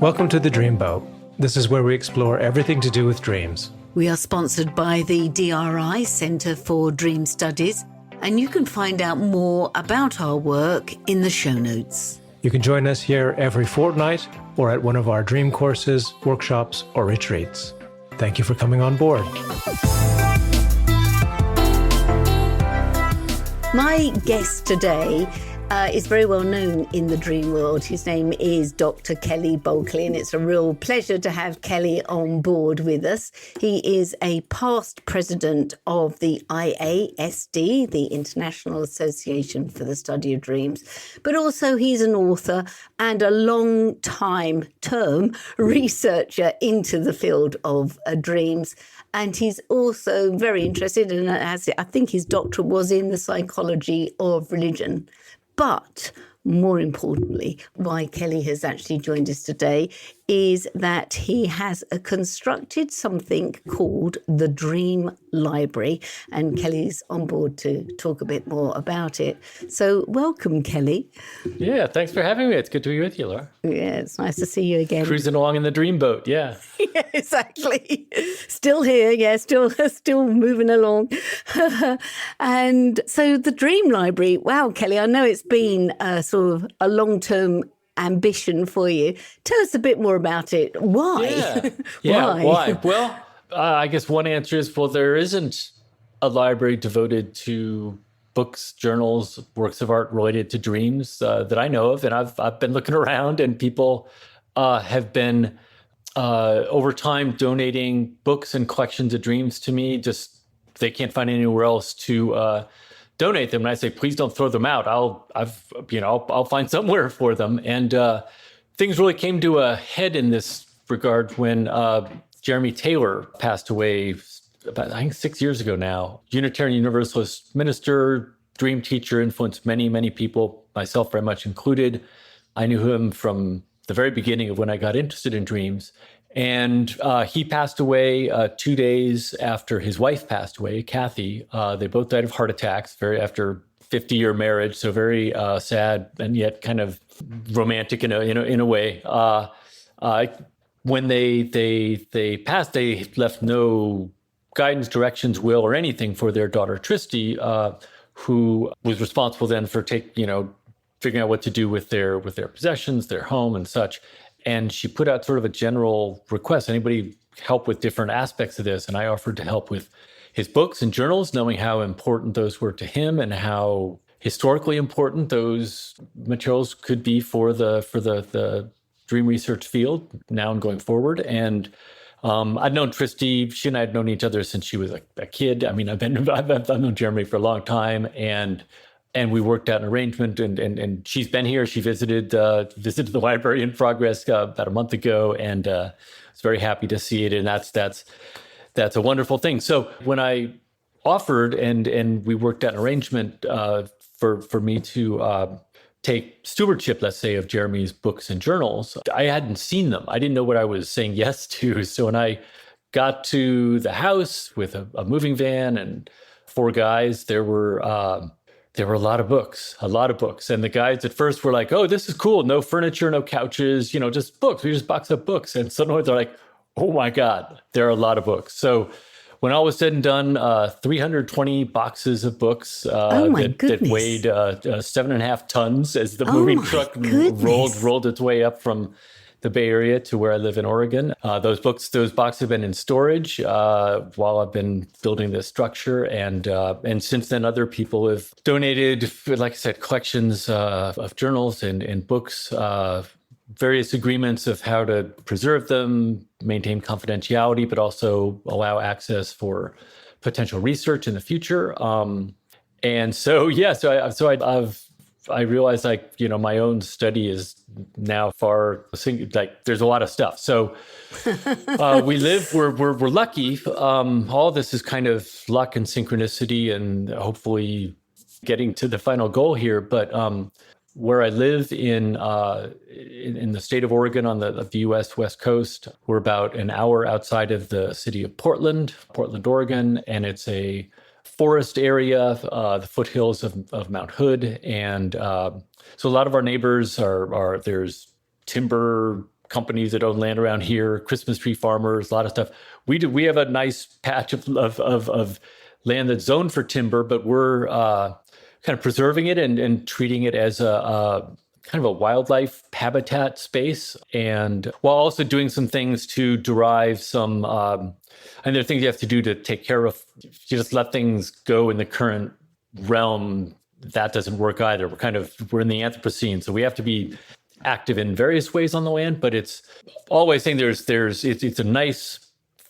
Welcome to the Dreamboat. This is where we explore everything to do with dreams. We are sponsored by the DRI Centre for Dream Studies, and you can find out more about our work in the show notes. You can join us here every fortnight or at one of our dream courses, workshops, or retreats. Thank you for coming on board. My guest today is very well known in the dream world. His name is Dr. Kelly Bulkeley, and it's a real pleasure to have Kelly on board with us. He is a past president of the IASD, the International Association for the Study of Dreams, but also he's an author and a long-time term researcher into the field of dreams. And he's also very interested in, as I think his doctorate was in, the psychology of religion. But more importantly, why Kelly has actually joined us today is that he has constructed something called the Dream Library, and Kelly's on board to talk a bit more about it. So welcome, Kelly. Yeah, thanks for having me. It's good to be with you, Laura. Yeah, it's nice to see you again. Cruising along in the dreamboat, yeah. Yeah, exactly. Still here, yeah, still moving along. And so the Dream Library, wow, Kelly, I know it's been sort of a long-term ambition for you. Tell us a bit more about it. Why? Yeah. Why? Well, I guess one answer is, well, there isn't a library devoted to books, journals, works of art related to dreams that I know of. And I've been looking around, and people have been over time donating books and collections of dreams to me. Just they can't find anywhere else to donate them. And I say, please don't throw them out. I'll find somewhere for them. And things really came to a head in this regard when Jeremy Taylor passed away about, I think, 6 years ago now. Unitarian Universalist minister, dream teacher, influenced many, many people, myself very much included. I knew him from the very beginning of when I got interested in dreams. And he passed away 2 days after his wife passed away, Kathy. They both died of heart attacks after 50-year marriage, so very sad and yet kind of romantic in a way. When they passed, they left no guidance, directions, will, or anything for their daughter Tristy, who was responsible then for figuring out what to do with their possessions, their home, and such. And she put out sort of a general request, anybody help with different aspects of this? And I offered to help with his books and journals, knowing how important those were to him and how historically important those materials could be for the dream research field now and going forward. And I'd known Tristy. She and I had known each other since she was a kid. I mean, I've known Jeremy for a long time, and we worked out an arrangement, and she's been here. She visited the library in progress about a month ago, and was very happy to see it. And that's a wonderful thing. So when I offered and we worked out an arrangement for me to take stewardship, let's say, of Jeremy's books and journals, I hadn't seen them. I didn't know what I was saying yes to. So when I got to the house with a moving van and 4 guys, there were a lot of books. And the guys at first were like, oh, this is cool. No furniture, no couches, just books. We just box up books. And suddenly they're like, oh my God, there are a lot of books. So when all was said and done, 320 boxes of books that weighed 7.5 tons as the moving truck rolled its way up from the Bay Area to where I live in Oregon. Those boxes have been in storage while I've been building this structure. And since then, other people have donated, like I said, collections of journals and books, various agreements of how to preserve them, maintain confidentiality, but also allow access for potential research in the future. I realized my own study is now there's a lot of stuff. So we're lucky. All this is kind of luck and synchronicity and hopefully getting to the final goal here. But where I live in the state of Oregon on the U.S. West Coast, we're about an hour outside of the city of Portland, Oregon, and it's a forest area, the foothills of Mount Hood. And so a lot of our neighbors are there's timber companies that own land around here, Christmas tree farmers, a lot of stuff. We have a nice patch of land that's zoned for timber, but we're kind of preserving it and treating it as a kind of a wildlife habitat space, and while also doing some things to derive some, and there are things you have to do to take care of. If you just let things go in the current realm, that doesn't work either. We're in the Anthropocene, so we have to be active in various ways on the land, but it's always saying it's a nice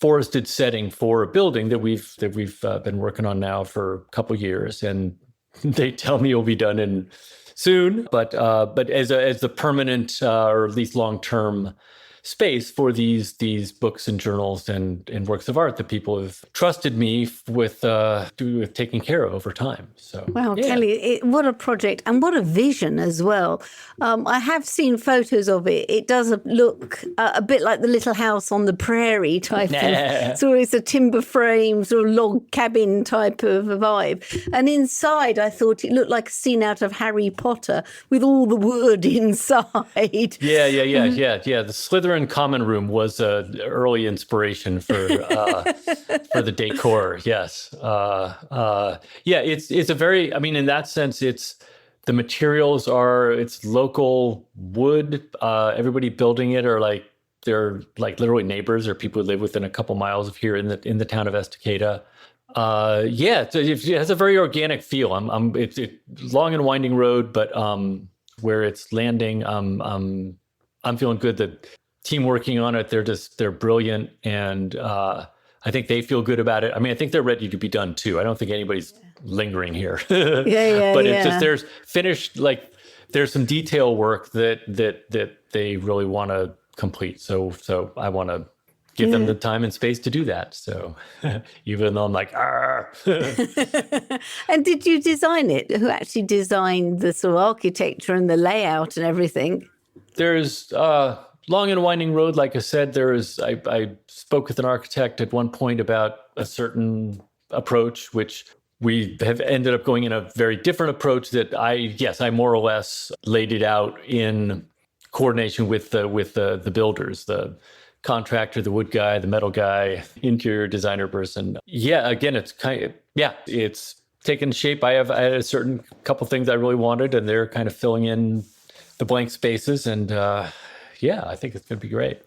forested setting for a building that we've been working on now for a couple of years, and they tell me it'll be done in soon, but as the permanent or at least long-term space for these books and journals and works of art that people have trusted me with taking care of over time. So wow, yeah. Kelly, what a project and what a vision as well. I have seen photos of it. It does look a bit like the Little House on the Prairie type of. So it's a timber frame, sort of log cabin type of vibe. And inside, I thought it looked like a scene out of Harry Potter with all the wood inside. Yeah. The Slytherin common room was an early inspiration for the decor. Yes. It's a very, I mean, in that sense, the materials it's local wood. Everybody building it they're like literally neighbors or people who live within a couple miles of here in the town of Estacada. It has a very organic feel. It's a long and winding road, but where it's landing, I'm feeling good that team working on it, they're brilliant, and I think they feel good about it. I mean, I think they're ready to be done too. I don't think anybody's lingering here. But it's just there's finished, there's some detail work that they really want to complete. So I want to give them the time and space to do that. So even though I'm like, arr. And did you design it? Who actually designed the sort of architecture and the layout and everything? There's long and winding road. Like I said, I spoke with an architect at one point about a certain approach, which we have ended up going in a very different approach that I more or less laid it out in coordination with the builders, the contractor, the wood guy, the metal guy, interior designer person. Yeah, again, it's it's taken shape. I had a certain couple things I really wanted, and they're kind of filling in the blank spaces, and I think it's going to be great.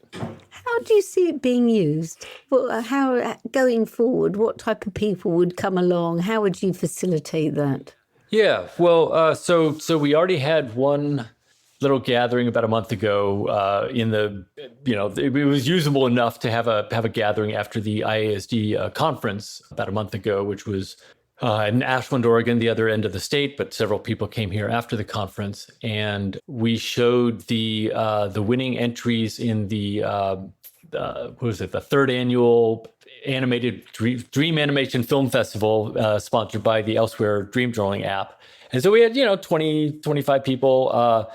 How do you see it being used? How going forward? What type of people would come along? How would you facilitate that? Yeah, well, so we already had one little gathering about a month ago. It was usable enough to have a gathering after the IASD conference about a month ago, which was in Ashland, Oregon, the other end of the state, but several people came here after the conference, and we showed the winning entries in the the third annual animated Dream Animation Film Festival, sponsored by the Elsewhere Dream Journaling app. And so we had 20, 25 people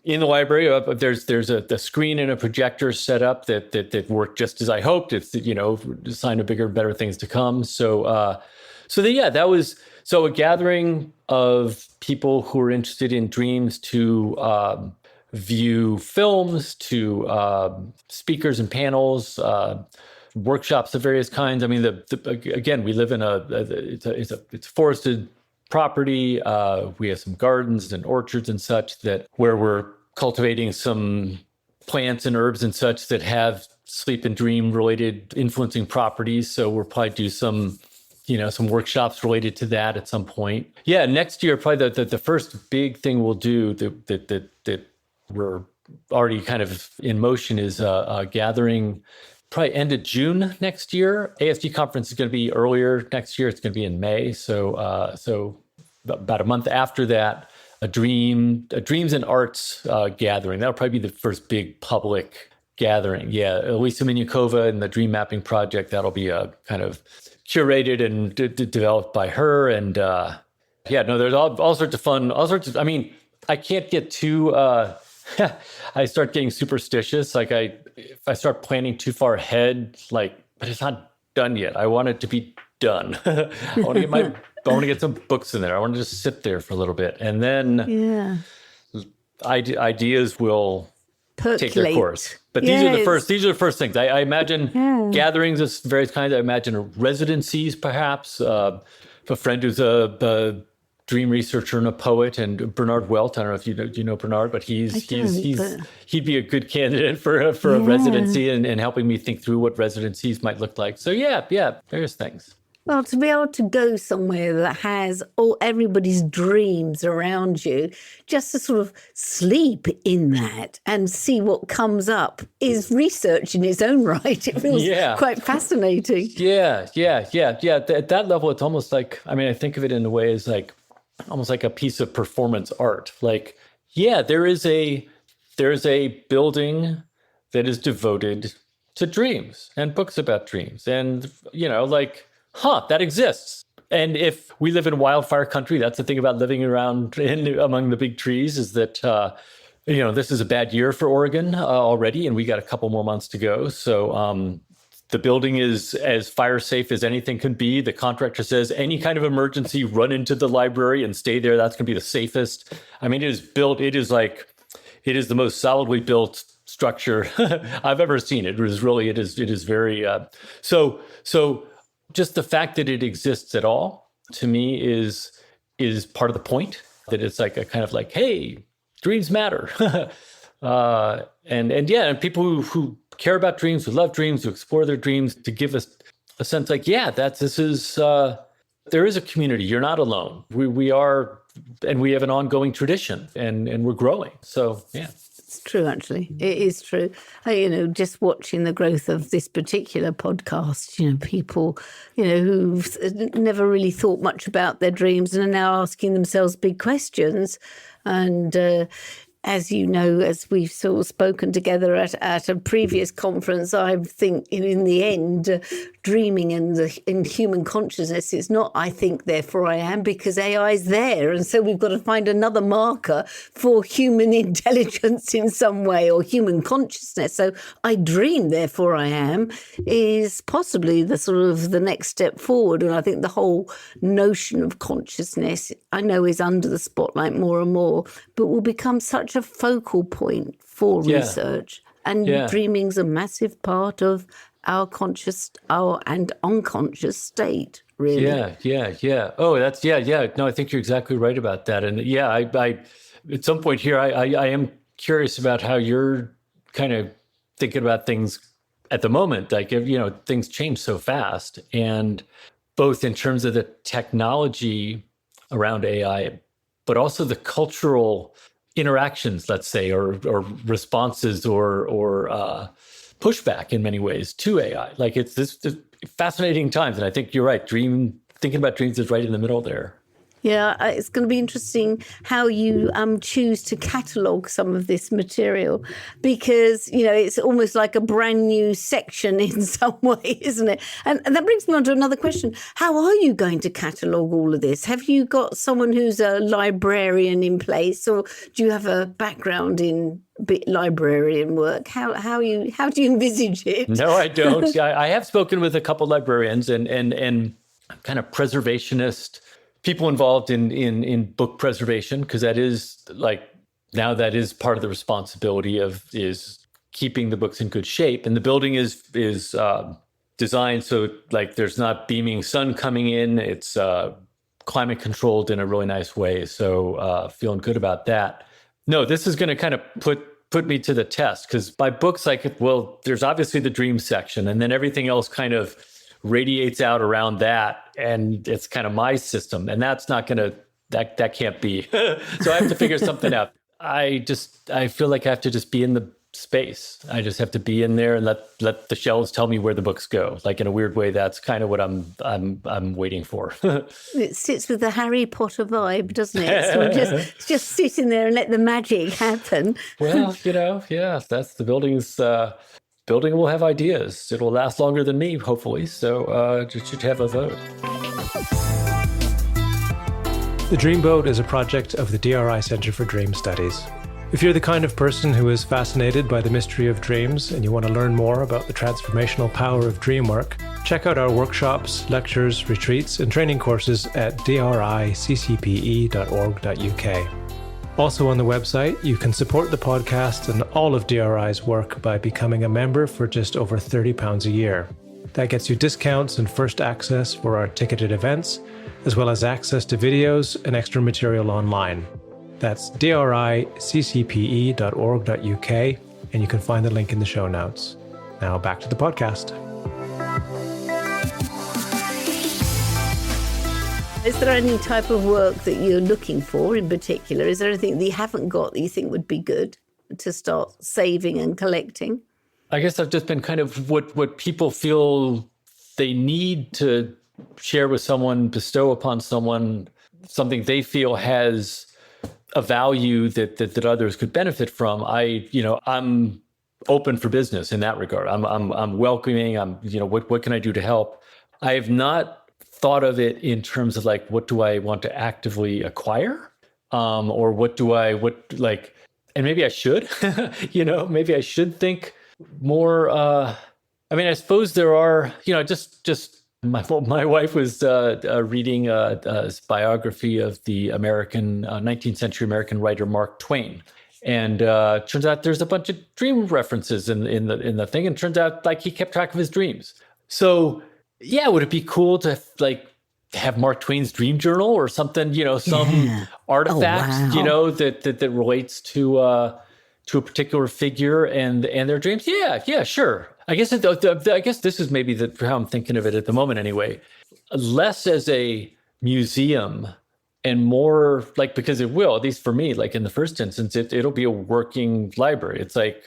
in the library. There's a screen and a projector set up that worked just as I hoped. It's a sign of bigger, better things to come. That was a gathering of people who are interested in dreams to view films, to speakers and panels, workshops of various kinds. I mean, again, we live in it's a forested property. We have some gardens and orchards and such where we're cultivating some plants and herbs and such that have sleep and dream related influencing properties. So we'll probably do some workshops related to that at some point. Yeah, next year, probably the first big thing we'll do that we're already kind of in motion is a gathering probably end of June next year. ASD conference is going to be earlier next year. It's going to be in May. So about a month after that, a Dreams and Arts gathering. That'll probably be the first big public gathering. Yeah, Elisa Minyakova and the Dream Mapping Project, that'll be a kind of curated and developed by her. And there's all sorts of fun, I mean, I can't get too, I start getting superstitious. If I start planning too far ahead, but it's not done yet. I want it to be done. I want to get my get some books in there. I want to just sit there for a little bit, and then ideas will take their course. But these are the first things. I imagine gatherings of various kinds. I imagine residencies, perhaps. A friend who's a dream researcher and a poet, and Bernard Welt. I don't know if you know Bernard, but he'd be a good candidate for a residency and helping me think through what residencies might look like. So various things. Well, to be able to go somewhere that has everybody's dreams around you, just to sort of sleep in that and see what comes up is research in its own right. It feels quite fascinating. Yeah. At that level, it's almost like, I think of it in a way as like, almost like a piece of performance art. Like, there is a building that is devoted to dreams and books about dreams. And, that exists. And if we live in wildfire country, that's the thing about living among the big trees is that, this is a bad year for Oregon already, and we got a couple more months to go. So the building is as fire safe as anything can be. The contractor says any kind of emergency, run into the library and stay there. That's going to be the safest. It is built. It is the most solidly built structure I've ever seen. It is very, so just the fact that it exists at all, to me, is part of the point. That it's like a kind of like, hey, dreams matter, and people who care about dreams, who love dreams, who explore their dreams, to give us a sense like, there is a community. You're not alone. We are, and we have an ongoing tradition, and we're growing. So It's true, actually. It is true. Just watching the growth of this particular podcast, people, who've never really thought much about their dreams and are now asking themselves big questions. And as you know, as we've sort of spoken together at a previous conference, I think in the end, dreaming in human consciousness, it's not I think, therefore I am, because AI is there. And so we've got to find another marker for human intelligence in some way, or human consciousness. So I dream, therefore I am, is possibly the sort of the next step forward. And I think the whole notion of consciousness, I know, is under the spotlight more and more, but will become such a focal point for research. And dreaming's a massive part of our conscious, and unconscious state, really. Yeah. Oh, that's, No, I think you're exactly right about that. And I at some point here, I am curious about how you're kind of thinking about things at the moment. Like, things change so fast, and both in terms of the technology around AI, but also the cultural interactions, let's say, or responses or pushback in many ways to AI. Like, it's this fascinating times. And I think you're right. Thinking about dreams is right in the middle there. Yeah, it's going to be interesting how you choose to catalogue some of this material, because, it's almost like a brand new section in some way, isn't it? And that brings me on to another question. How are you going to catalogue all of this? Have you got someone who's a librarian in place, or do you have a background in librarian work? How do you envisage it? No, I don't. I have spoken with a couple librarians and kind of preservationist people involved in book preservation, because that is part of the responsibility is keeping the books in good shape. And the building is designed so like there's not beaming sun coming in. It's climate controlled in a really nice way. So feeling good about that. No, this is going to kind of put me to the test, because by books, there's obviously the dream section, and then everything else kind of radiates out around that, and it's kind of my system, and that's not gonna that can't be. So I have to figure something out. I feel like I have to just be in the space. I just have to be in there and let the shelves tell me where the books go. Like, in a weird way, that's kind of what I'm waiting for. It sits with the Harry Potter vibe, doesn't it? So just sit in there and let the magic happen. Well, that's the building's. Building will have ideas. It will last longer than me, hopefully. So it should have a vote. The Dreamboat is a project of the DRI Center for Dream Studies. If you're the kind of person who is fascinated by the mystery of dreams and you want to learn more about the transformational power of dream work, check out our workshops, lectures, retreats, and training courses at driccpe.org.uk. Also on the website, you can support the podcast and all of DRI's work by becoming a member for just over £30 a year. That gets you discounts and first access for our ticketed events, as well as access to videos and extra material online. That's driccpe.org.uk, and you can find the link in the show notes. Now back to the podcast. Is there any type of work that you're looking for in particular? Is there anything that you haven't got that you think would be good to start saving and collecting? I guess I've just been kind of what people feel they need to share with someone, bestow upon someone, something they feel has a value that others could benefit from. I'm open for business in that regard. I'm welcoming. What can I do to help? I have not thought of it in terms of like, what do I want to actively acquire? Or and maybe I should, maybe I should think more. I suppose there are, my wife was reading a biography of the 19th century American writer Mark Twain. And turns out there's a bunch of dream references in the thing. And turns out like he kept track of his dreams. So yeah, would it be cool to have Mark Twain's dream journal or something, some artifact, that relates to a particular figure and their dreams? Yeah, sure. I guess this is maybe how I'm thinking of it at the moment anyway. Less as a museum and more because it will, at least for me, like in the first instance, it'll be a working library. It's like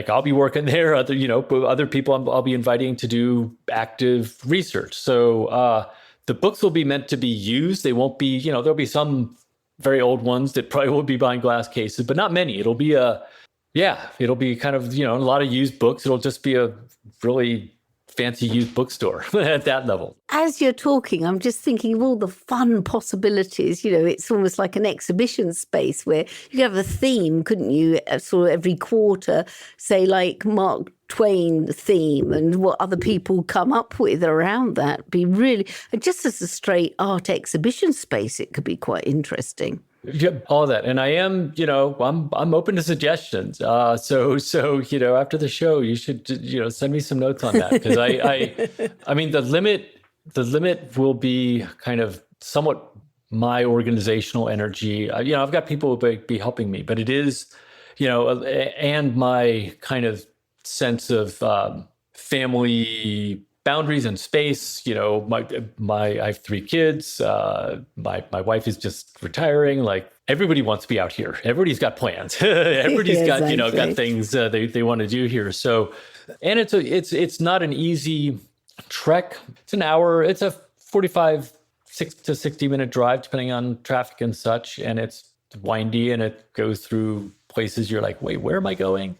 I'll be working there, other people I'll be inviting to do active research. So the books will be meant to be used. They won't be, there'll be some very old ones that probably will be behind glass cases, but not many. It'll be it'll be kind of, a lot of used books. It'll just be a really fancy used bookstore at that level. As you're talking, I'm just thinking of all the fun possibilities. It's almost like an exhibition space where you could have a theme, couldn't you? Sort of every quarter, say like Mark Twain theme and what other people come up with around that. Be really, just as a straight art exhibition space, it could be quite interesting. Yep, all that. And I am, I'm open to suggestions. So after the show, you should, send me some notes on that. Because the limit will be kind of somewhat my organizational energy. I've got people who will be helping me, but it is, and my kind of sense of family boundaries and space. I have 3 kids. My wife is just retiring. Like everybody wants to be out here. Everybody's got plans. Everybody's got things they want to do here. So, and it's not an easy trek. It's an hour. It's a 45 to 60 minute drive, depending on traffic and such. And it's windy and it goes through places you're like, wait, where am I going?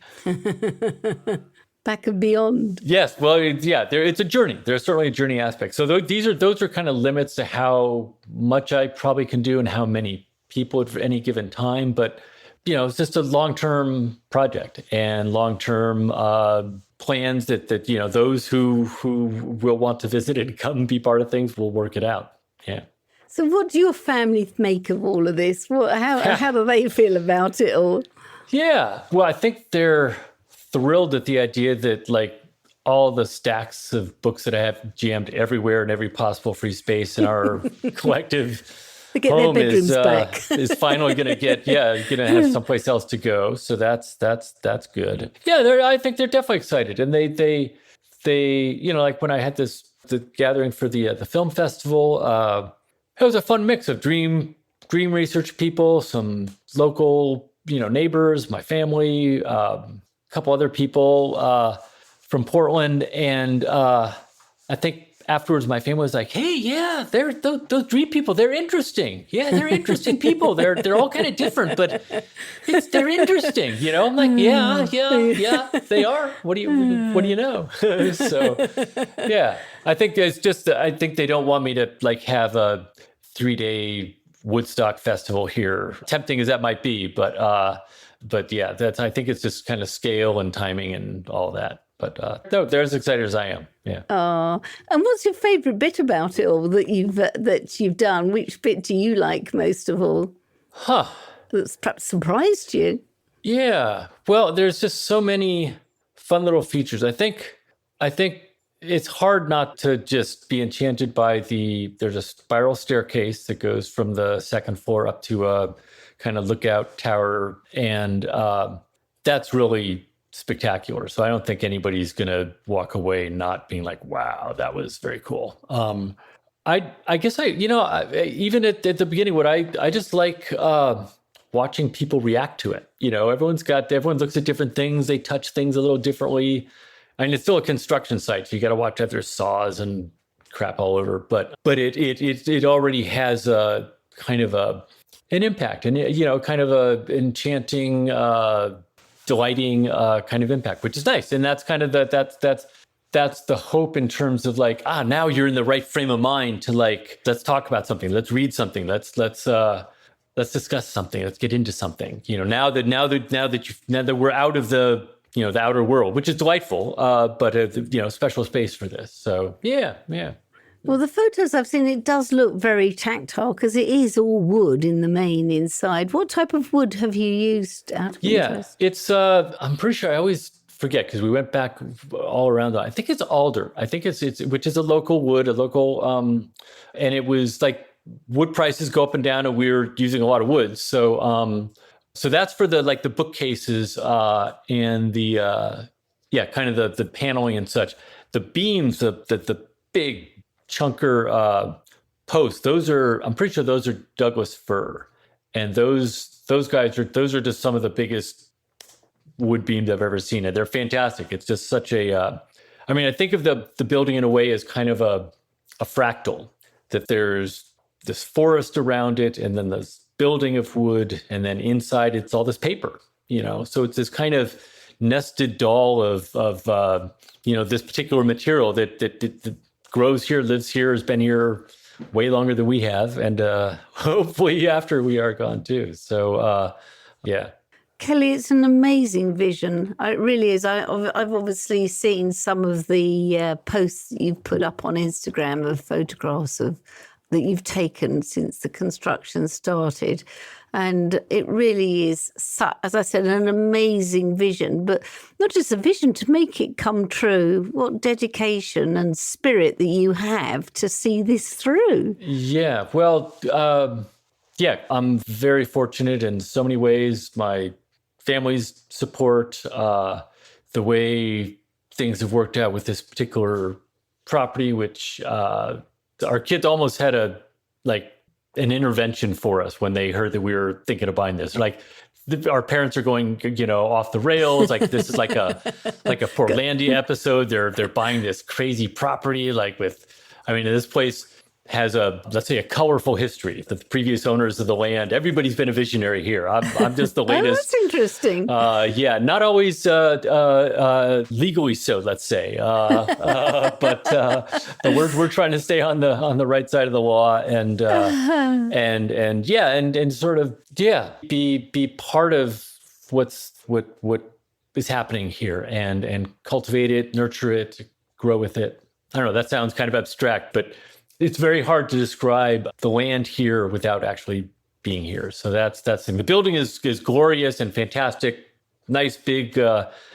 Back and beyond. Yes, well, it's a journey. There's certainly a journey aspect. So those are kind of limits to how much I probably can do and how many people at any given time. But it's just a long-term project and long-term plans that those who will want to visit and come and be part of things will work it out. Yeah. So, what do your family make of all of this? How do they feel about it all? Yeah, well, I think they're thrilled at the idea that like all the stacks of books that I have jammed everywhere in every possible free space in our collective home is finally going to have someplace else to go. So that's good. Yeah, I think they're definitely excited, and they like when I had the gathering for the film festival, it was a fun mix of dream research people, some local neighbors, my family. Couple other people from Portland, and I think afterwards my family was like, "Hey, yeah, those dream people. They're interesting. Yeah, they're interesting people. They're all kind of different, but they're interesting." I'm like, yeah, they are. What do you know? So, yeah, I think they don't want me to like have a 3-day Woodstock festival here, tempting as that might be, but. But yeah, I think it's just kind of scale and timing and all that. But no, they're as excited as I am. Yeah. And what's your favourite bit about it all that you've done? Which bit do you like most of all? That's perhaps surprised you. Yeah. Well, there's just so many fun little features. I think it's hard not to just be enchanted by there's a spiral staircase that goes from the second floor up to a kind of lookout tower. And that's really spectacular. So I don't think anybody's going to walk away not being like, wow, that was very cool. I guess even at the beginning, I just like watching people react to it. Everyone looks at different things. They touch things a little differently. I mean, it's still a construction site, so you got to watch out. There's saws and crap all over, but it already has a kind of an impact, and kind of a enchanting, delighting kind of impact, which is nice. And that's kind of that's the hope in terms of like, now you're in the right frame of mind to like, let's talk about something, let's read something, let's discuss something, let's get into something. Now that we're out of the the outer world, which is delightful, but a special space for this. So yeah. Well, the photos I've seen, it does look very tactile because it is all wood in the main inside. What type of wood have you used out of interest? It's I'm pretty sure, I always forget because we went back all around. I think it's alder. I think it's which is a local wood, and it was like wood prices go up and down, and we're using a lot of wood. So that's for the bookcases and the kind of the paneling and such. The beams, the big chunker posts, I'm pretty sure those are Douglas fir, and those are just some of the biggest wood beams I've ever seen, and they're fantastic. It's just such a I think of the building in a way as kind of a fractal, that there's this forest around it, and then this building of wood, and then inside it's all this paper, so it's this kind of nested doll of this particular material that grows here, lives here, has been here way longer than we have, and hopefully after we are gone too. So yeah. Kelly, it's an amazing vision. It really is. I've obviously seen some of the posts that you've put up on Instagram of photographs that you've taken since the construction started. And it really is, as I said, an amazing vision, but not just a vision, to make it come true. What dedication and spirit that you have to see this through. Yeah, well, I'm very fortunate in so many ways. My family's support, the way things have worked out with this particular property, which our kids almost had an intervention for us when they heard that we were thinking of buying this. Like, our parents are going, off the rails. Like, this is like a Portlandia episode. They're buying this crazy property. This place has let's say a colorful history. The previous owners of the land, everybo's been a visionary here. I'm just the latest. Oh, that's interesting. Not always legally so, let's say, but we're trying to stay on the right side of the law, and sort of be part of what is happening here, and cultivate it, nurture it, grow with it. I don't know. That sounds kind of abstract, but it's very hard to describe the land here without actually being here. So that's the thing. The building is glorious and fantastic, nice big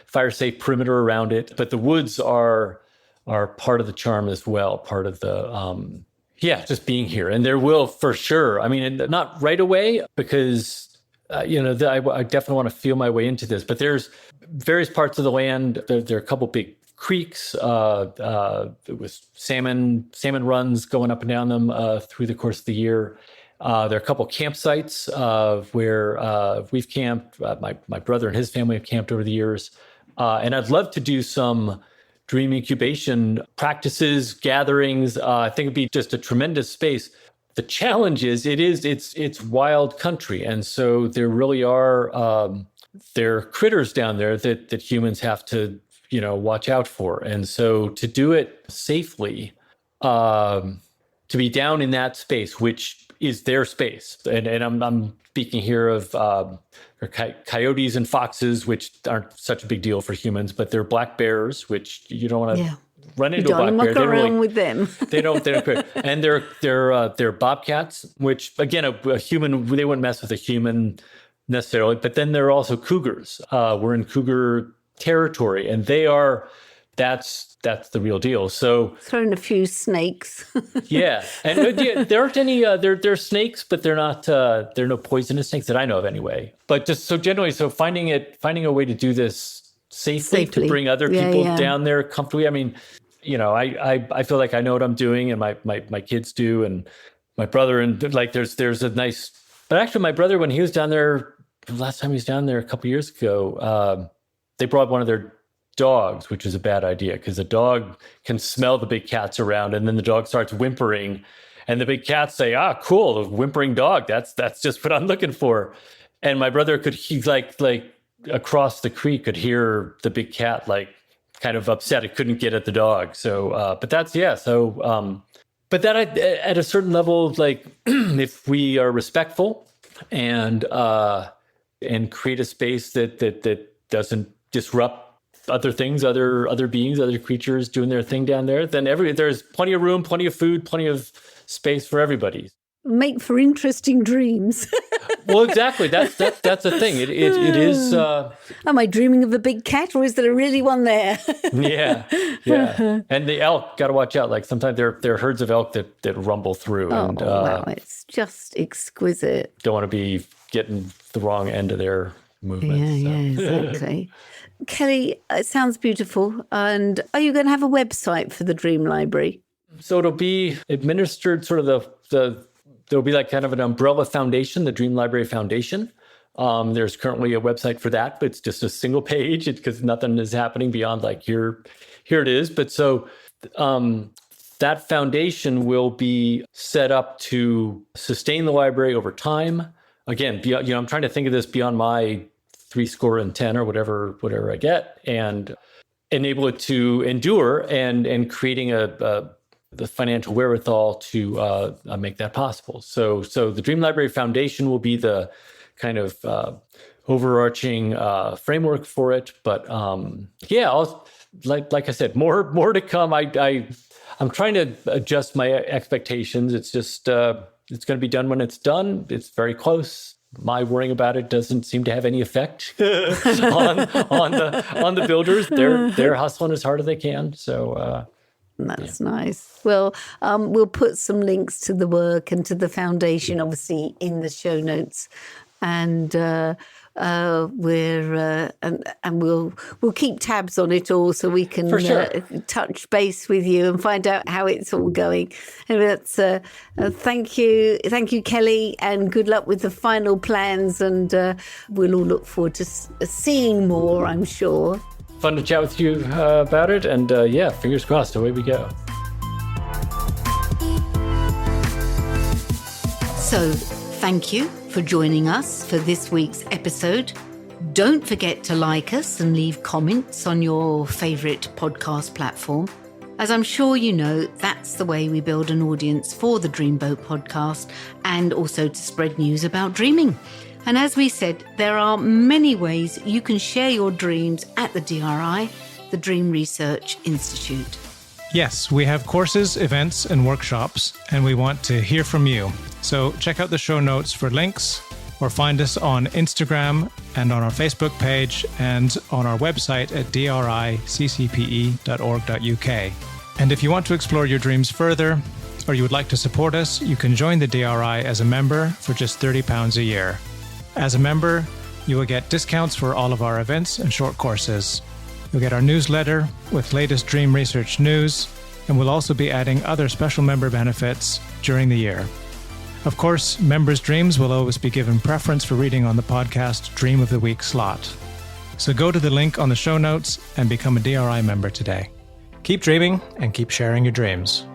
fire safe perimeter around it. But the woods are part of the charm as well, part of the just being here. And there will, for sure. And not right away, because I definitely want to feel my way into this. But there's various parts of the land. There are a couple big creeks with salmon runs going up and down them through the course of the year. There are a couple campsites where we've camped. My brother and his family have camped over the years, and I'd love to do some dream incubation practices, gatherings. I think it'd be just a tremendous space. The challenge is it's wild country, and so there really are there are critters down there that humans have to watch out for. And so to do it safely, to to be down in that space, which is their space. And I'm speaking here of coyotes and foxes, which aren't such a big deal for humans, but they're black bears, which you don't want to run into a black bear. They don't around with them. They don't. And they're bobcats, which again, a human, they wouldn't mess with a human necessarily. But then there are also cougars. We're in cougar territory, and that's the real deal. So throw in a few snakes. yeah, and there aren't any. They're snakes, but they're not. There are no poisonous snakes that I know of, anyway. But just so generally, finding a way to do this safely. To bring other people down there comfortably. I mean, I feel like I know what I'm doing, and my kids do, and my brother, and like there's a nice. But actually, my brother, when he was down there, last time he was down there a couple of years ago, they brought one of their dogs, which is a bad idea because the dog can smell the big cats around, and then the dog starts whimpering, and the big cats say, cool, a whimpering dog, that's just what I'm looking for. And my brother he's like across the creek could hear the big cat like kind of upset it couldn't get at the dog. So but that at a certain level, like if we are respectful and create a space that doesn't disrupt other things, other beings, other creatures doing their thing down there, then there's plenty of room, plenty of food, plenty of space for everybody. Make for interesting dreams. Well, exactly. That's the thing. It is. Am I dreaming of a big cat, or is there really one there? Yeah. And the elk, got to watch out. Like sometimes there are herds of elk that rumble through. And, wow, it's just exquisite. Don't want to be getting the wrong end of their movement. Yeah, exactly. Kelly, it sounds beautiful. And are you going to have a website for the Dream Library? So it'll be administered sort of there'll be like kind of an umbrella foundation, the Dream Library Foundation. There's currently a website for that, but it's just a single page because nothing is happening beyond like here it is. But so that foundation will be set up to sustain the library over time. Again, I'm trying to think of this beyond my 70 or whatever I get, and enable it to endure and creating the financial wherewithal to make that possible. So the Dream Library Foundation will be the kind of overarching framework for it. But I'll, like I said, more to come. I'm trying to adjust my expectations. It's just it's going to be done when it's done. It's very close. My worrying about it doesn't seem to have any effect on the builders. They're hustling as hard as they can. So. That's nice. Well, we'll put some links to the work and to the foundation, obviously, in the show notes, and we'll keep tabs on it all so we can touch base with you and find out how it's all going. And that's thank you, Kelly, and good luck with the final plans. And we'll all look forward to seeing more, I'm sure. Fun to chat with you about it. And fingers crossed, away we go. So thank you for joining us for this week's episode. Don't forget to like us and leave comments on your favourite podcast platform. As I'm sure you know, that's the way we build an audience for the Dreamboat podcast and also to spread news about dreaming. And as we said, there are many ways you can share your dreams at the DRI, the Dream Research Institute. Yes, we have courses, events, and workshops, and we want to hear from you. So check out the show notes for links, or find us on Instagram and on our Facebook page and on our website at driccpe.org.uk. And if you want to explore your dreams further, or you would like to support us, you can join the DRI as a member for just £30 a year. As a member, you will get discounts for all of our events and short courses. You'll get our newsletter with latest dream research news, and we'll also be adding other special member benefits during the year. Of course, members' dreams will always be given preference for reading on the podcast Dream of the Week slot. So go to the link on the show notes and become a DRI member today. Keep dreaming and keep sharing your dreams.